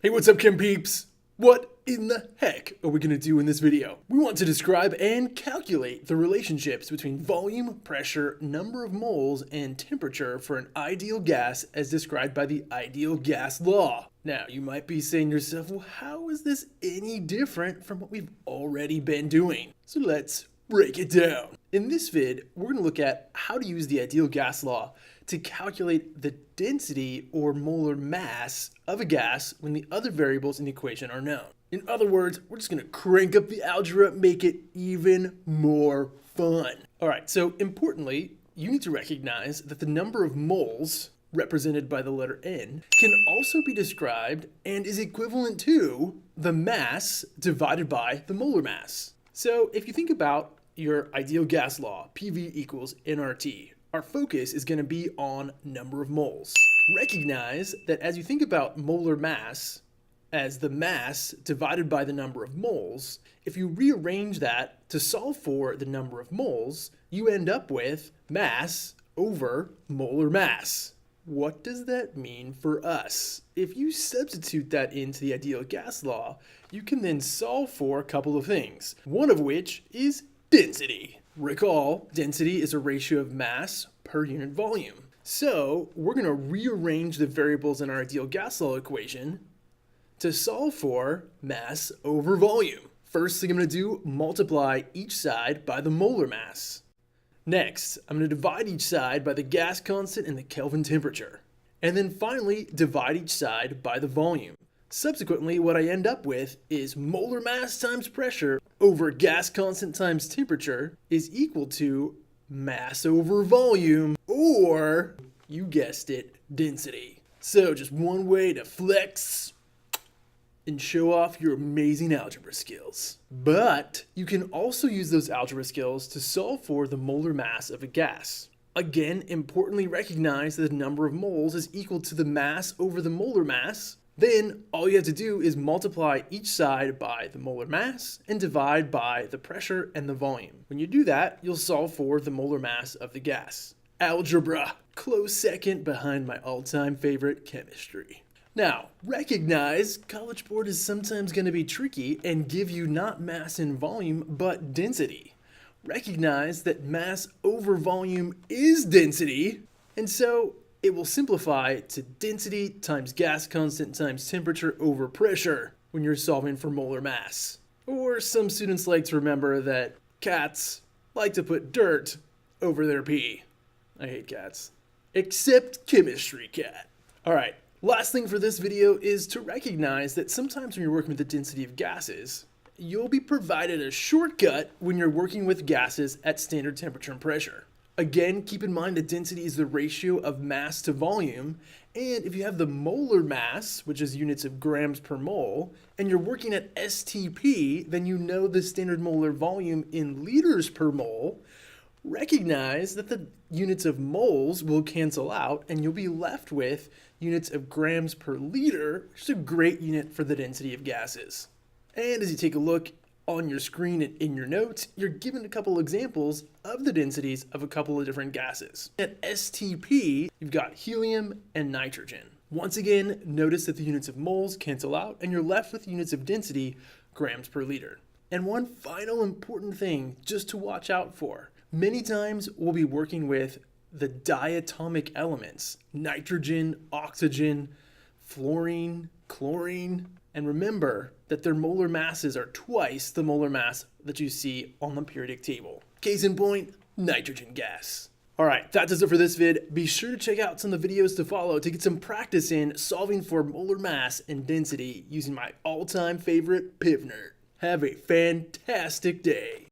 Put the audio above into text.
Hey, what's up, Chem Peeps? What in the heck are we going to do in this video? We want to describe and calculate the relationships between volume, pressure, number of moles, and temperature for an ideal gas as described by the ideal gas law. Now, you might be saying to yourself, well, how is this any different from what we've already been doing? So let's break it down. In this vid, we're going to look at how to use the ideal gas law to calculate the density or molar mass of a gas when the other variables in the equation are known. In other words, we're just going to crank up the algebra, make it even more fun. All right, so importantly, you need to recognize that the number of moles, represented by the letter N, can also be described and is equivalent to the mass divided by the molar mass. So if you think about your ideal gas law, PV equals nRT, our focus is going to be on number of moles. Recognize that as you think about molar mass as the mass divided by the number of moles, if you rearrange that to solve for the number of moles, you end up with mass over molar mass. What does that mean for us? If you substitute that into the ideal gas law, you can then solve for a couple of things, one of which is density. Recall, density is a ratio of mass per unit volume. So we're going to rearrange the variables in our ideal gas law equation to solve for mass over volume. First thing I'm going to do, multiply each side by the molar mass. Next, I'm going to divide each side by the gas constant and the Kelvin temperature. And then finally, divide each side by the volume. Subsequently, what I end up with is molar mass times pressure over gas constant times temperature is equal to mass over volume, or, you guessed it, density. So just one way to flex and show off your amazing algebra skills. But you can also use those algebra skills to solve for the molar mass of a gas. Again, importantly recognize that the number of moles is equal to the mass over the molar mass. Then all you have to do is multiply each side by the molar mass and divide by the pressure and the volume. When you do that, you'll solve for the molar mass of the gas. Algebra, close second behind my all-time favorite, chemistry. Now, recognize College Board is sometimes going to be tricky and give you not mass and volume, but density. Recognize that mass over volume is density, and so it will simplify to density times gas constant times temperature over pressure when you're solving for molar mass. Or some students like to remember that cats like to put dirt over their pee. I hate cats. Except chemistry cat. Alright, last thing for this video is to recognize that sometimes when you're working with the density of gases, you'll be provided a shortcut when you're working with gases at standard temperature and pressure. Again, keep in mind that density is the ratio of mass to volume, and if you have the molar mass, which is units of grams per mole, and you're working at STP, then you know the standard molar volume in liters per mole. Recognize that the units of moles will cancel out, and you'll be left with units of grams per liter, which is a great unit for the density of gases. And as you take a look on your screen and in your notes, you're given a couple examples of the densities of a couple of different gases. At STP, you've got helium and nitrogen. Once again, notice that the units of moles cancel out and you're left with units of density, grams per liter. And one final important thing just to watch out for. Many times we'll be working with the diatomic elements, nitrogen, oxygen, fluorine, chlorine, and remember that their molar masses are twice the molar mass that you see on the periodic table. Case in point, nitrogen gas. Alright, that does it for this vid. Be sure to check out some of the videos to follow to get some practice in solving for molar mass and density using my all-time favorite PivNerd. Have a fantastic day.